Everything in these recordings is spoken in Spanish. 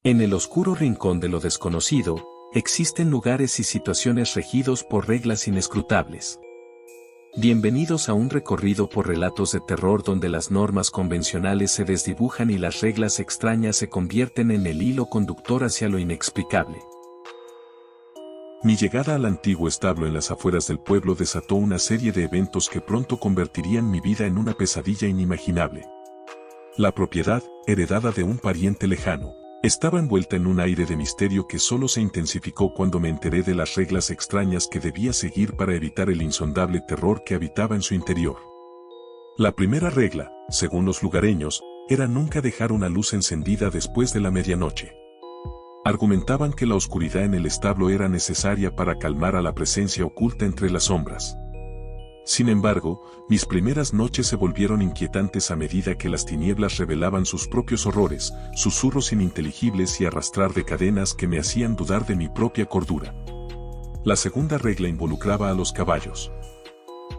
En el oscuro rincón de lo desconocido, existen lugares y situaciones regidos por reglas inescrutables. Bienvenidos a un recorrido por relatos de terror donde las normas convencionales se desdibujan y las reglas extrañas se convierten en el hilo conductor hacia lo inexplicable. Mi llegada al antiguo establo en las afueras del pueblo desató una serie de eventos que pronto convertirían mi vida en una pesadilla inimaginable. La propiedad, heredada de un pariente lejano, estaba envuelta en un aire de misterio que solo se intensificó cuando me enteré de las reglas extrañas que debía seguir para evitar el insondable terror que habitaba en su interior. La primera regla, según los lugareños, era nunca dejar una luz encendida después de la medianoche. Argumentaban que la oscuridad en el establo era necesaria para calmar a la presencia oculta entre las sombras. Sin embargo, mis primeras noches se volvieron inquietantes a medida que las tinieblas revelaban sus propios horrores, susurros ininteligibles y arrastrar de cadenas que me hacían dudar de mi propia cordura. La segunda regla involucraba a los caballos.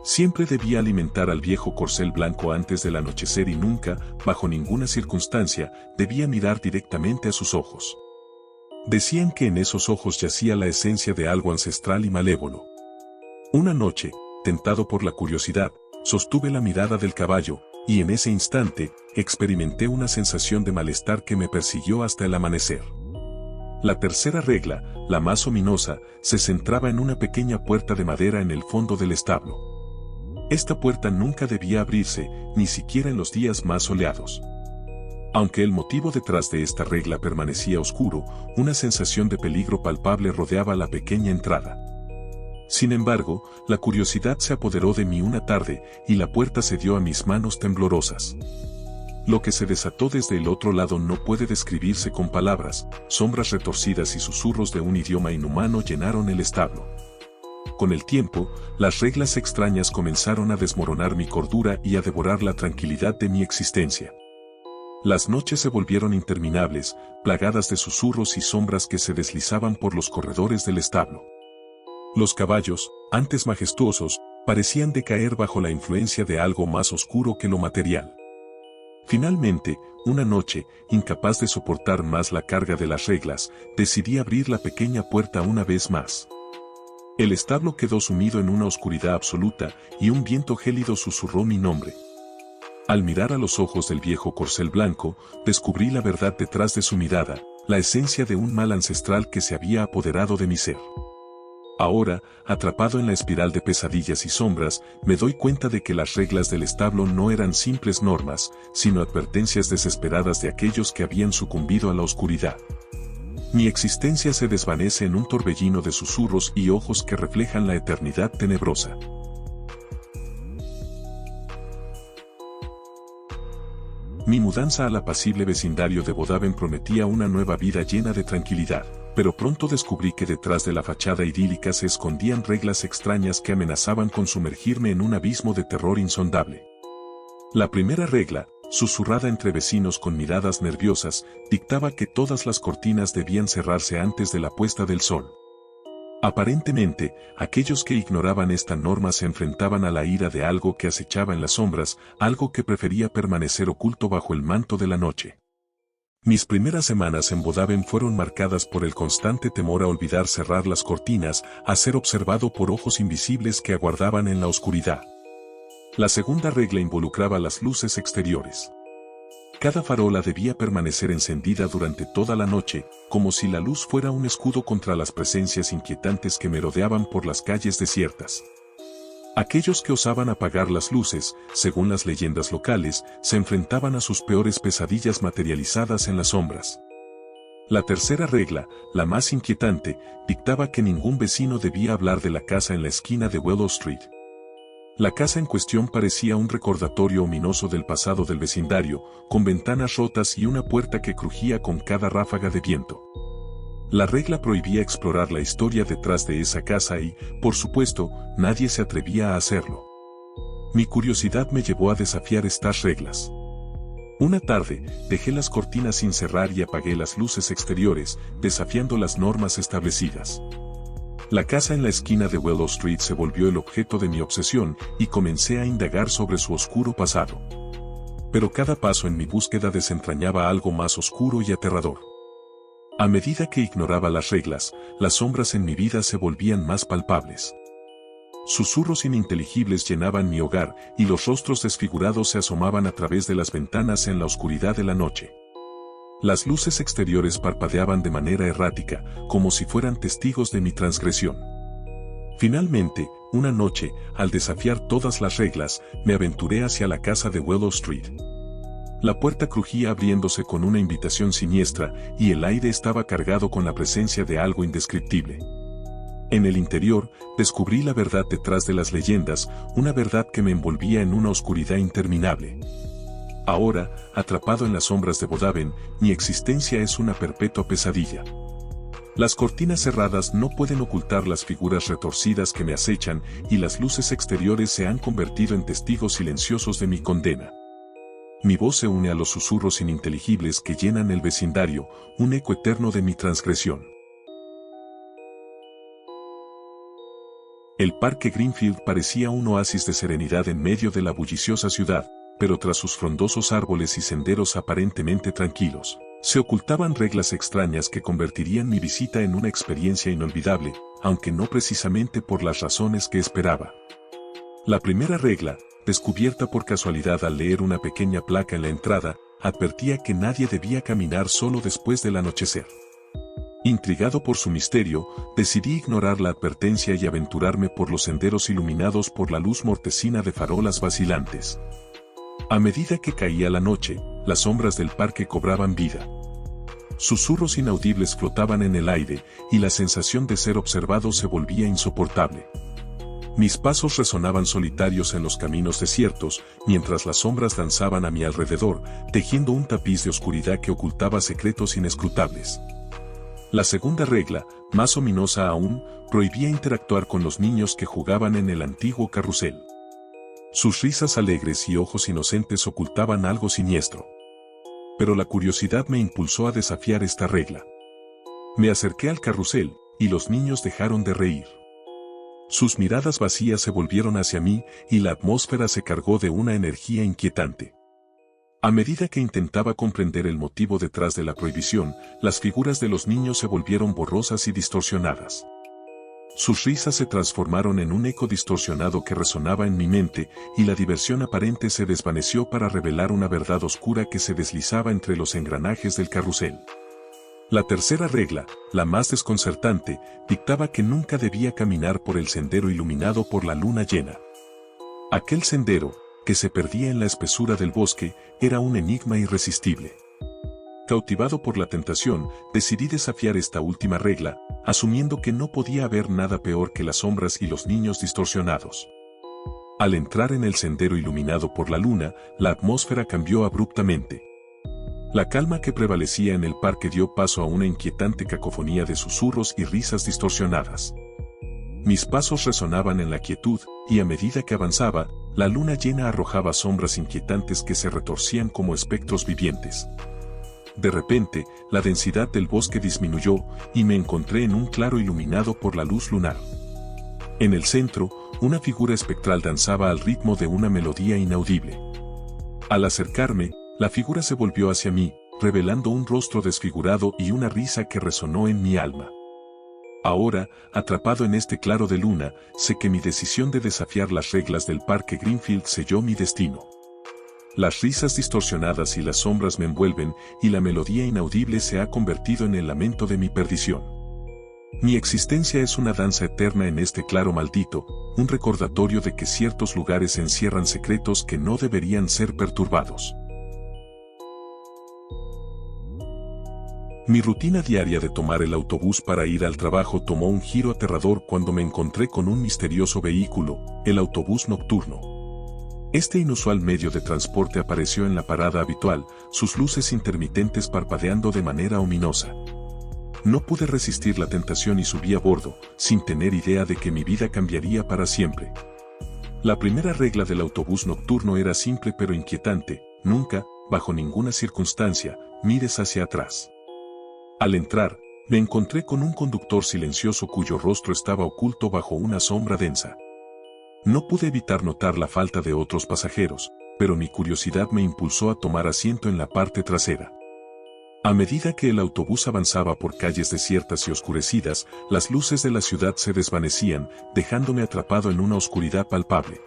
Siempre debía alimentar al viejo corcel blanco antes del anochecer y nunca, bajo ninguna circunstancia, debía mirar directamente a sus ojos. Decían que en esos ojos yacía la esencia de algo ancestral y malévolo. Una noche, tentado por la curiosidad, sostuve la mirada del caballo, y en ese instante, experimenté una sensación de malestar que me persiguió hasta el amanecer. La tercera regla, la más ominosa, se centraba en una pequeña puerta de madera en el fondo del establo. Esta puerta nunca debía abrirse, ni siquiera en los días más soleados. Aunque el motivo detrás de esta regla permanecía oscuro, una sensación de peligro palpable rodeaba la pequeña entrada. Sin embargo, la curiosidad se apoderó de mí una tarde, y la puerta cedió a mis manos temblorosas. Lo que se desató desde el otro lado no puede describirse con palabras, sombras retorcidas y susurros de un idioma inhumano llenaron el establo. Con el tiempo, las reglas extrañas comenzaron a desmoronar mi cordura y a devorar la tranquilidad de mi existencia. Las noches se volvieron interminables, plagadas de susurros y sombras que se deslizaban por los corredores del establo. Los caballos, antes majestuosos, parecían decaer bajo la influencia de algo más oscuro que lo material. Finalmente, una noche, incapaz de soportar más la carga de las reglas, decidí abrir la pequeña puerta una vez más. El establo quedó sumido en una oscuridad absoluta, y un viento gélido susurró mi nombre. Al mirar a los ojos del viejo corcel blanco, descubrí la verdad detrás de su mirada, la esencia de un mal ancestral que se había apoderado de mi ser. Ahora, atrapado en la espiral de pesadillas y sombras, me doy cuenta de que las reglas del establo no eran simples normas, sino advertencias desesperadas de aquellos que habían sucumbido a la oscuridad. Mi existencia se desvanece en un torbellino de susurros y ojos que reflejan la eternidad tenebrosa. Mi mudanza al apacible vecindario de Bodaven prometía una nueva vida llena de tranquilidad. Pero pronto descubrí que detrás de la fachada idílica se escondían reglas extrañas que amenazaban con sumergirme en un abismo de terror insondable. La primera regla, susurrada entre vecinos con miradas nerviosas, dictaba que todas las cortinas debían cerrarse antes de la puesta del sol. Aparentemente, aquellos que ignoraban esta norma se enfrentaban a la ira de algo que acechaba en las sombras, algo que prefería permanecer oculto bajo el manto de la noche. Mis primeras semanas en Bodaven fueron marcadas por el constante temor a olvidar cerrar las cortinas, a ser observado por ojos invisibles que aguardaban en la oscuridad. La segunda regla involucraba las luces exteriores. Cada farola debía permanecer encendida durante toda la noche, como si la luz fuera un escudo contra las presencias inquietantes que me rodeaban por las calles desiertas. Aquellos que osaban apagar las luces, según las leyendas locales, se enfrentaban a sus peores pesadillas materializadas en las sombras. La tercera regla, la más inquietante, dictaba que ningún vecino debía hablar de la casa en la esquina de Willow Street. La casa en cuestión parecía un recordatorio ominoso del pasado del vecindario, con ventanas rotas y una puerta que crujía con cada ráfaga de viento. La regla prohibía explorar la historia detrás de esa casa y, por supuesto, nadie se atrevía a hacerlo. Mi curiosidad me llevó a desafiar estas reglas. Una tarde, dejé las cortinas sin cerrar y apagué las luces exteriores, desafiando las normas establecidas. La casa en la esquina de Willow Street se volvió el objeto de mi obsesión y comencé a indagar sobre su oscuro pasado. Pero cada paso en mi búsqueda desentrañaba algo más oscuro y aterrador. A medida que ignoraba las reglas, las sombras en mi vida se volvían más palpables. Susurros ininteligibles llenaban mi hogar y los rostros desfigurados se asomaban a través de las ventanas en la oscuridad de la noche. Las luces exteriores parpadeaban de manera errática, como si fueran testigos de mi transgresión. Finalmente, una noche, al desafiar todas las reglas, me aventuré hacia la casa de Willow Street. La puerta crujía abriéndose con una invitación siniestra y el aire estaba cargado con la presencia de algo indescriptible. En el interior, descubrí la verdad detrás de las leyendas, una verdad que me envolvía en una oscuridad interminable. Ahora, atrapado en las sombras de Bodaven, mi existencia es una perpetua pesadilla. Las cortinas cerradas no pueden ocultar las figuras retorcidas que me acechan y las luces exteriores se han convertido en testigos silenciosos de mi condena. Mi voz se une a los susurros ininteligibles que llenan el vecindario, un eco eterno de mi transgresión. El parque Greenfield parecía un oasis de serenidad en medio de la bulliciosa ciudad, pero tras sus frondosos árboles y senderos aparentemente tranquilos, se ocultaban reglas extrañas que convertirían mi visita en una experiencia inolvidable, aunque no precisamente por las razones que esperaba. La primera regla, descubierta por casualidad al leer una pequeña placa en la entrada, advertía que nadie debía caminar solo después del anochecer. Intrigado por su misterio, decidí ignorar la advertencia y aventurarme por los senderos iluminados por la luz mortecina de farolas vacilantes. A medida que caía la noche, las sombras del parque cobraban vida. Susurros inaudibles flotaban en el aire, y la sensación de ser observado se volvía insoportable. Mis pasos resonaban solitarios en los caminos desiertos, mientras las sombras danzaban a mi alrededor, tejiendo un tapiz de oscuridad que ocultaba secretos inescrutables. La segunda regla, más ominosa aún, prohibía interactuar con los niños que jugaban en el antiguo carrusel. Sus risas alegres y ojos inocentes ocultaban algo siniestro. Pero la curiosidad me impulsó a desafiar esta regla. Me acerqué al carrusel, y los niños dejaron de reír. Sus miradas vacías se volvieron hacia mí, y la atmósfera se cargó de una energía inquietante. A medida que intentaba comprender el motivo detrás de la prohibición, las figuras de los niños se volvieron borrosas y distorsionadas. Sus risas se transformaron en un eco distorsionado que resonaba en mi mente, y la diversión aparente se desvaneció para revelar una verdad oscura que se deslizaba entre los engranajes del carrusel. La tercera regla, la más desconcertante, dictaba que nunca debía caminar por el sendero iluminado por la luna llena. Aquel sendero, que se perdía en la espesura del bosque, era un enigma irresistible. Cautivado por la tentación, decidí desafiar esta última regla, asumiendo que no podía haber nada peor que las sombras y los niños distorsionados. Al entrar en el sendero iluminado por la luna, la atmósfera cambió abruptamente. La calma que prevalecía en el parque dio paso a una inquietante cacofonía de susurros y risas distorsionadas. Mis pasos resonaban en la quietud, y a medida que avanzaba, la luna llena arrojaba sombras inquietantes que se retorcían como espectros vivientes. De repente, la densidad del bosque disminuyó, y me encontré en un claro iluminado por la luz lunar. En el centro, una figura espectral danzaba al ritmo de una melodía inaudible. Al acercarme, la figura se volvió hacia mí, revelando un rostro desfigurado y una risa que resonó en mi alma. Ahora, atrapado en este claro de luna, sé que mi decisión de desafiar las reglas del parque Greenfield selló mi destino. Las risas distorsionadas y las sombras me envuelven, y la melodía inaudible se ha convertido en el lamento de mi perdición. Mi existencia es una danza eterna en este claro maldito, un recordatorio de que ciertos lugares encierran secretos que no deberían ser perturbados. Mi rutina diaria de tomar el autobús para ir al trabajo tomó un giro aterrador cuando me encontré con un misterioso vehículo, el autobús nocturno. Este inusual medio de transporte apareció en la parada habitual, sus luces intermitentes parpadeando de manera ominosa. No pude resistir la tentación y subí a bordo, sin tener idea de que mi vida cambiaría para siempre. La primera regla del autobús nocturno era simple pero inquietante: nunca, bajo ninguna circunstancia, mires hacia atrás. Al entrar, me encontré con un conductor silencioso cuyo rostro estaba oculto bajo una sombra densa. No pude evitar notar la falta de otros pasajeros, pero mi curiosidad me impulsó a tomar asiento en la parte trasera. A medida que el autobús avanzaba por calles desiertas y oscurecidas, las luces de la ciudad se desvanecían, dejándome atrapado en una oscuridad palpable.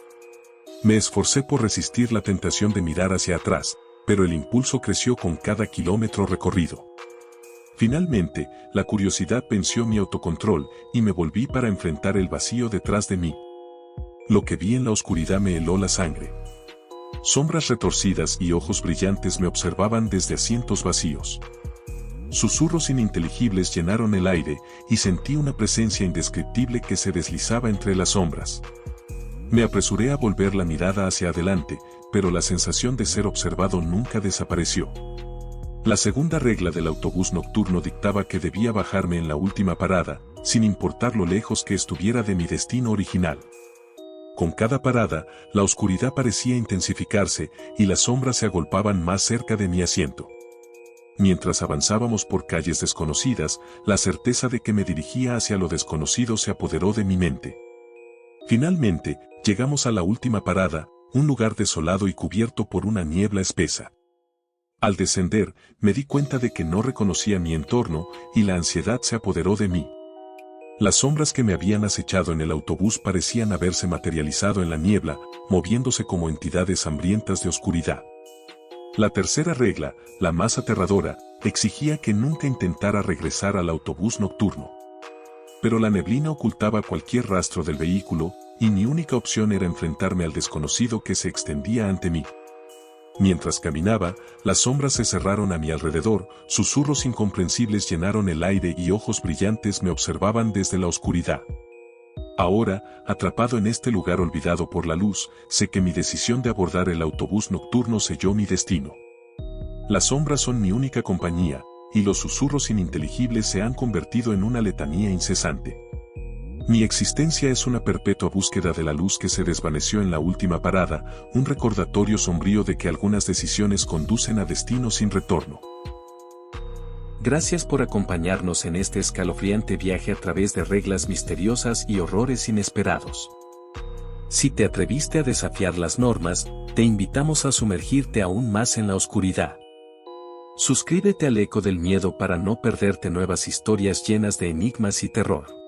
Me esforcé por resistir la tentación de mirar hacia atrás, pero el impulso creció con cada kilómetro recorrido. Finalmente, la curiosidad venció mi autocontrol y me volví para enfrentar el vacío detrás de mí. Lo que vi en la oscuridad me heló la sangre. Sombras retorcidas y ojos brillantes me observaban desde asientos vacíos. Susurros ininteligibles llenaron el aire y sentí una presencia indescriptible que se deslizaba entre las sombras. Me apresuré a volver la mirada hacia adelante, pero la sensación de ser observado nunca desapareció. La segunda regla del autobús nocturno dictaba que debía bajarme en la última parada, sin importar lo lejos que estuviera de mi destino original. Con cada parada, la oscuridad parecía intensificarse y las sombras se agolpaban más cerca de mi asiento. Mientras avanzábamos por calles desconocidas, la certeza de que me dirigía hacia lo desconocido se apoderó de mi mente. Finalmente, llegamos a la última parada, un lugar desolado y cubierto por una niebla espesa. Al descender, me di cuenta de que no reconocía mi entorno y la ansiedad se apoderó de mí. Las sombras que me habían acechado en el autobús parecían haberse materializado en la niebla, moviéndose como entidades hambrientas de oscuridad. La tercera regla, la más aterradora, exigía que nunca intentara regresar al autobús nocturno. Pero la neblina ocultaba cualquier rastro del vehículo, y mi única opción era enfrentarme al desconocido que se extendía ante mí. Mientras caminaba, las sombras se cerraron a mi alrededor, susurros incomprensibles llenaron el aire y ojos brillantes me observaban desde la oscuridad. Ahora, atrapado en este lugar olvidado por la luz, sé que mi decisión de abordar el autobús nocturno selló mi destino. Las sombras son mi única compañía, y los susurros ininteligibles se han convertido en una letanía incesante. Mi existencia es una perpetua búsqueda de la luz que se desvaneció en la última parada, un recordatorio sombrío de que algunas decisiones conducen a destinos sin retorno. Gracias por acompañarnos en este escalofriante viaje a través de reglas misteriosas y horrores inesperados. Si te atreviste a desafiar las normas, te invitamos a sumergirte aún más en la oscuridad. Suscríbete al Eco del Miedo para no perderte nuevas historias llenas de enigmas y terror.